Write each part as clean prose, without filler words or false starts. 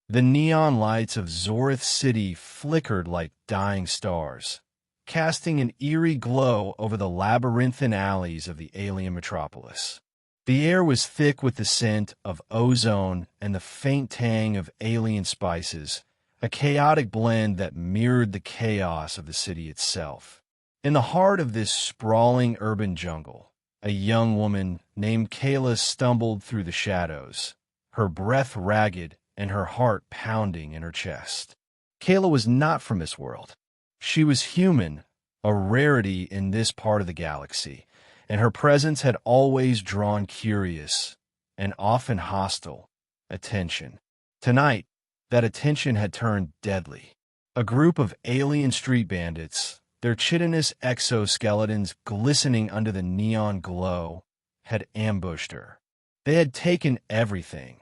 The neon lights of Zorith City flickered like dying stars, casting an eerie glow over the labyrinthine alleys of the alien metropolis. The air was thick with the scent of ozone and the faint tang of alien spices, a chaotic blend that mirrored the chaos of the city itself. In the heart of this sprawling urban jungle, a young woman named Kayla stumbled through the shadows, her breath ragged and her heart pounding in her chest. Kayla was not from this world. She was human, a rarity in this part of the galaxy, and her presence had always drawn curious, and often hostile, attention. Tonight, that attention had turned deadly. A group of alien street bandits, their chitinous exoskeletons glistening under the neon glow, had ambushed her. They had taken everything: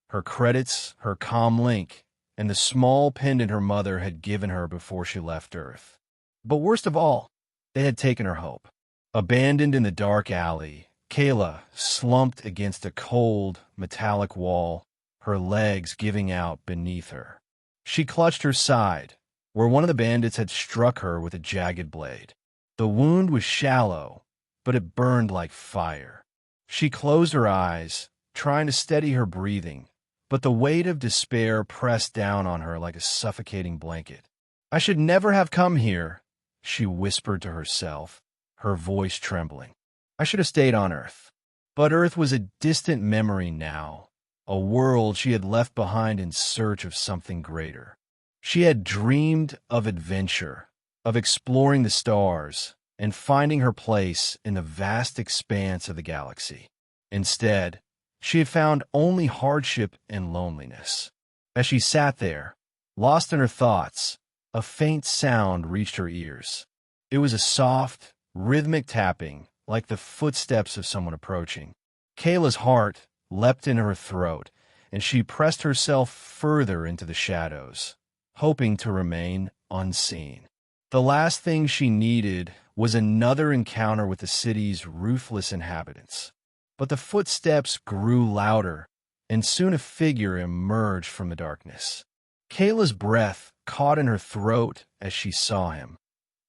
her credits, her comm link, and the small pendant her mother had given her before she left Earth. But worst of all, they had taken her hope. Abandoned in the dark alley, Kayla slumped against a cold, metallic wall, her legs giving out beneath her. She clutched her side, where one of the bandits had struck her with a jagged blade. The wound was shallow, but it burned like fire. She closed her eyes, trying to steady her breathing, but the weight of despair pressed down on her like a suffocating blanket. "I should never have come here," she whispered to herself, her voice trembling. "I should have stayed on Earth." But Earth was a distant memory now, a world she had left behind in search of something greater. She had dreamed of adventure, of exploring the stars, and finding her place in the vast expanse of the galaxy. Instead, she had found only hardship and loneliness. As she sat there, lost in her thoughts, a faint sound reached her ears. It was a soft, rhythmic tapping, like the footsteps of someone approaching. Kayla's heart leapt in her throat, and she pressed herself further into the shadows, hoping to remain unseen. The last thing she needed was another encounter with the city's ruthless inhabitants. But the footsteps grew louder, and soon a figure emerged from the darkness. Kayla's breath caught in her throat as she saw him.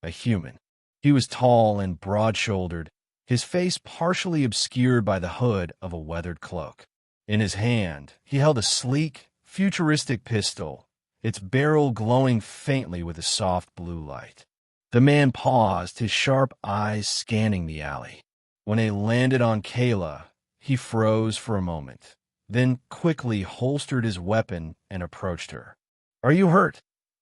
A human. He was tall and broad-shouldered, his face partially obscured by the hood of a weathered cloak. In his hand, he held a sleek, futuristic pistol, its barrel glowing faintly with a soft blue light. The man paused, his sharp eyes scanning the alley. When it landed on Kayla, he froze for a moment, then quickly holstered his weapon and approached her. "Are you hurt?"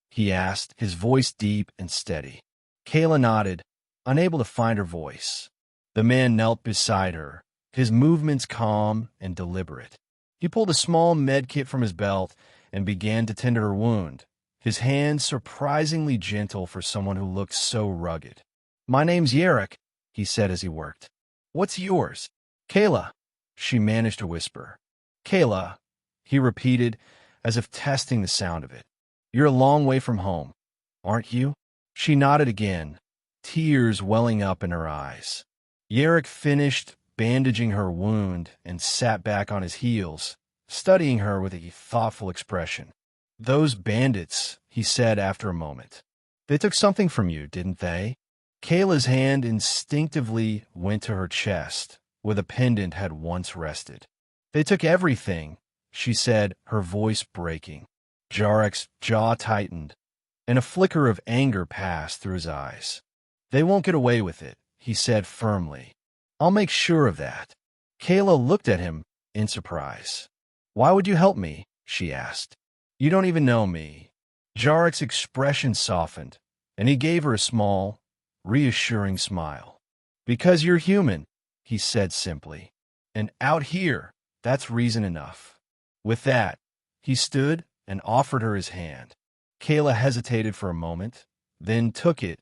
he asked, his voice deep and steady. Kayla nodded, unable to find her voice. The man knelt beside her, his movements calm and deliberate. He pulled a small med kit from his belt and began to tend to her wound, his hands surprisingly gentle for someone who looked so rugged. "My name's Yarrick," he said as he worked. "What's yours?" "Kayla," she managed to whisper. "Kayla," he repeated, as if testing the sound of it. "You're a long way from home, aren't you?" She nodded again, tears welling up in her eyes. Yarrick finished bandaging her wound and sat back on his heels, studying her with a thoughtful expression. "Those bandits," he said after a moment. "They took something from you, didn't they?" Kayla's hand instinctively went to her chest, where the pendant had once rested. "They took everything," she said, her voice breaking. Jarrek's jaw tightened, and a flicker of anger passed through his eyes. "They won't get away with it," he said firmly. "I'll make sure of that." Kayla looked at him in surprise. "Why would you help me?" she asked. "You don't even know me." Jarrek's expression softened, and he gave her a small, reassuring smile. "Because you're human," he said simply. "And out here, that's reason enough." With that, he stood and offered her his hand. Kayla hesitated for a moment, then took it,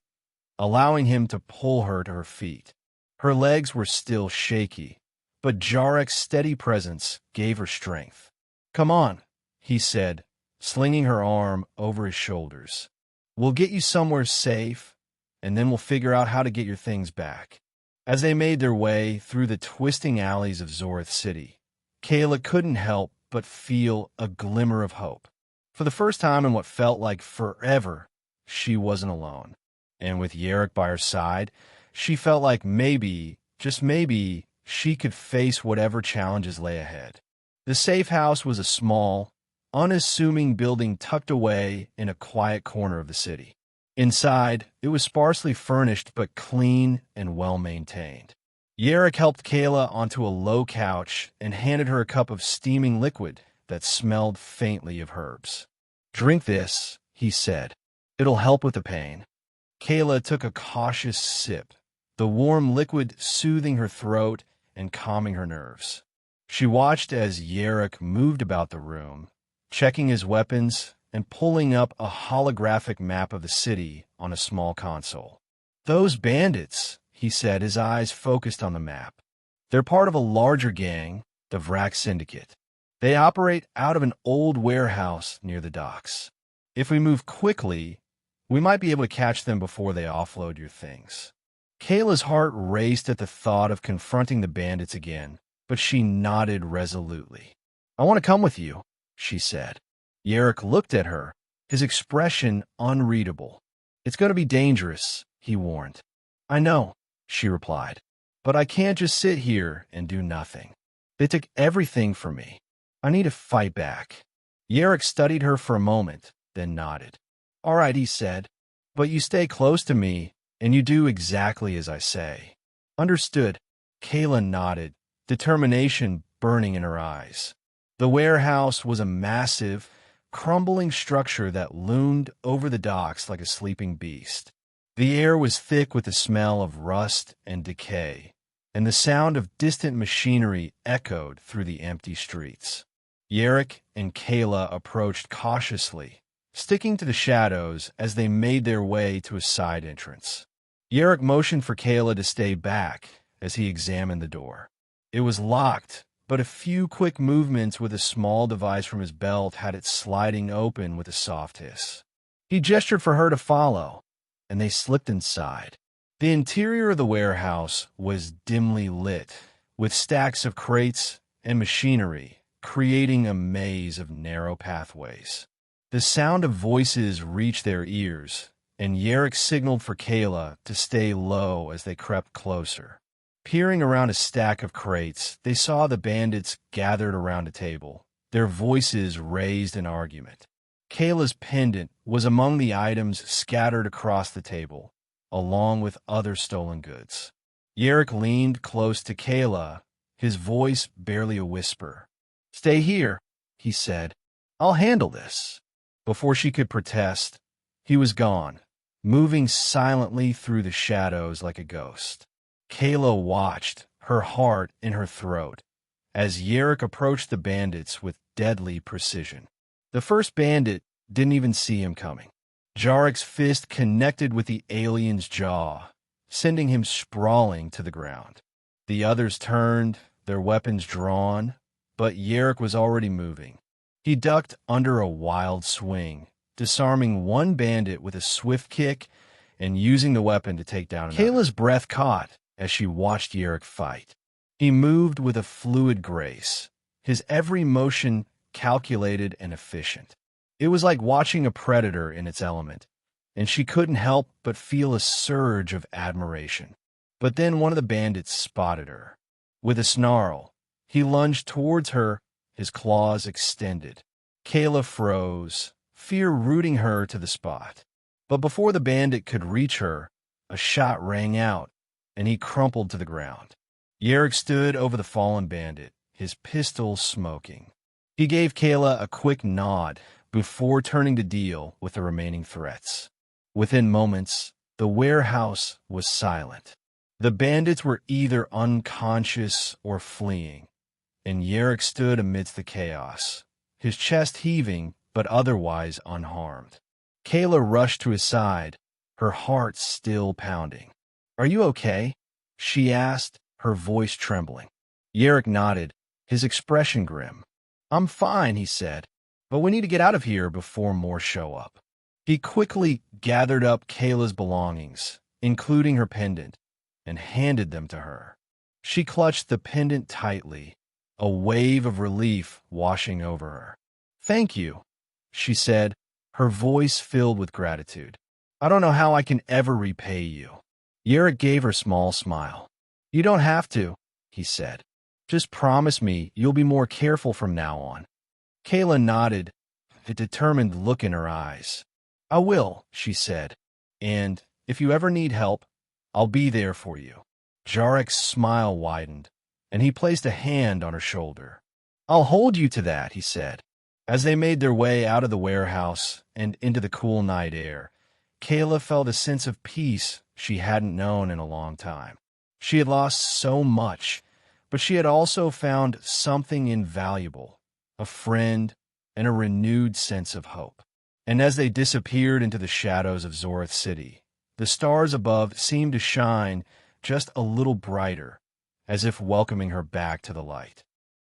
allowing him to pull her to her feet. Her legs were still shaky, but Jarrek's steady presence gave her strength. "Come on," he said, slinging her arm over his shoulders. "We'll get you somewhere safe, and then we'll figure out how to get your things back." As they made their way through the twisting alleys of Zorith City, Kayla couldn't help but feel a glimmer of hope. For the first time in what felt like forever, she wasn't alone. And with Yerrick by her side, she felt like maybe, just maybe, she could face whatever challenges lay ahead. The safe house was a small, unassuming building tucked away in a quiet corner of the city. Inside, it was sparsely furnished but clean and well-maintained. Yerrick helped Kayla onto a low couch and handed her a cup of steaming liquid that smelled faintly of herbs. "Drink this," he said. "It'll help with the pain." Kayla took a cautious sip, the warm liquid soothing her throat and calming her nerves. She watched as Yerrick moved about the room, checking his weapons and pulling up a holographic map of the city on a small console. "Those bandits," he said, his eyes focused on the map. "They're part of a larger gang, the Vrak Syndicate. They operate out of an old warehouse near the docks. If we move quickly, we might be able to catch them before they offload your things." Kayla's heart raced at the thought of confronting the bandits again, but she nodded resolutely. "I want to come with you," she said. Yerrick looked at her, his expression unreadable. "It's going to be dangerous," he warned. "I know," she replied, "but I can't just sit here and do nothing. They took everything from me. I need to fight back." Yerrick studied her for a moment, then nodded. "All right," he said, "but you stay close to me, and you do exactly as I say." "Understood." Kayla nodded, determination burning in her eyes. The warehouse was a massive, crumbling structure that loomed over the docks like a sleeping beast. The air was thick with the smell of rust and decay, and the sound of distant machinery echoed through the empty streets. Yerrick and Kayla approached cautiously, sticking to the shadows as they made their way to a side entrance. Yerrick motioned for Kayla to stay back as he examined the door. It was locked, but a few quick movements with a small device from his belt had it sliding open with a soft hiss. He gestured for her to follow, and they slipped inside. The interior of the warehouse was dimly lit, with stacks of crates and machinery, creating a maze of narrow pathways. The sound of voices reached their ears, and Yerrick signaled for Kayla to stay low as they crept closer. Peering around a stack of crates, they saw the bandits gathered around a table, their voices raised in argument. Kayla's pendant was among the items scattered across the table, along with other stolen goods. Yerrick leaned close to Kayla, his voice barely a whisper. "Stay here," he said. "I'll handle this." Before she could protest, he was gone, moving silently through the shadows like a ghost. Kayla watched, her heart in her throat, as Yerrick approached the bandits with deadly precision. The first bandit didn't even see him coming. Jarrek's fist connected with the alien's jaw, sending him sprawling to the ground. The others turned, their weapons drawn, but Yerrick was already moving. He ducked under a wild swing, disarming one bandit with a swift kick and using the weapon to take down another. Kayla's breath caught as she watched Yerrick fight. He moved with a fluid grace, his every motion calculated and efficient. It was like watching a predator in its element, and she couldn't help but feel a surge of admiration. But then one of the bandits spotted her. With a snarl, he lunged towards her, his claws extended. Kayla froze, fear rooting her to the spot. But before the bandit could reach her, a shot rang out, and he crumpled to the ground. Yerrick stood over the fallen bandit, his pistol smoking. He gave Kayla a quick nod before turning to deal with the remaining threats. Within moments, the warehouse was silent. The bandits were either unconscious or fleeing, and Yerrick stood amidst the chaos, his chest heaving but otherwise unharmed. Kayla rushed to his side, her heart still pounding. "Are you okay?" she asked, her voice trembling. Yerrick nodded, his expression grim. "I'm fine," he said, "but we need to get out of here before more show up." He quickly gathered up Kayla's belongings, including her pendant, and handed them to her. She clutched the pendant tightly, a wave of relief washing over her. "Thank you." she said, her voice filled with gratitude. "I don't know how I can ever repay you." Yarrick gave her a small smile. "You don't have to," he said. "Just promise me you'll be more careful from now on." Kayla nodded, a determined look in her eyes. "I will," she said. "And if you ever need help, I'll be there for you." Jarrek's smile widened, and he placed a hand on her shoulder. "I'll hold you to that," he said. As they made their way out of the warehouse and into the cool night air, Kayla felt a sense of peace she hadn't known in a long time. She had lost so much, but she had also found something invaluable, a friend and a renewed sense of hope. And as they disappeared into the shadows of Zorith City, the stars above seemed to shine just a little brighter, as if welcoming her back to the light.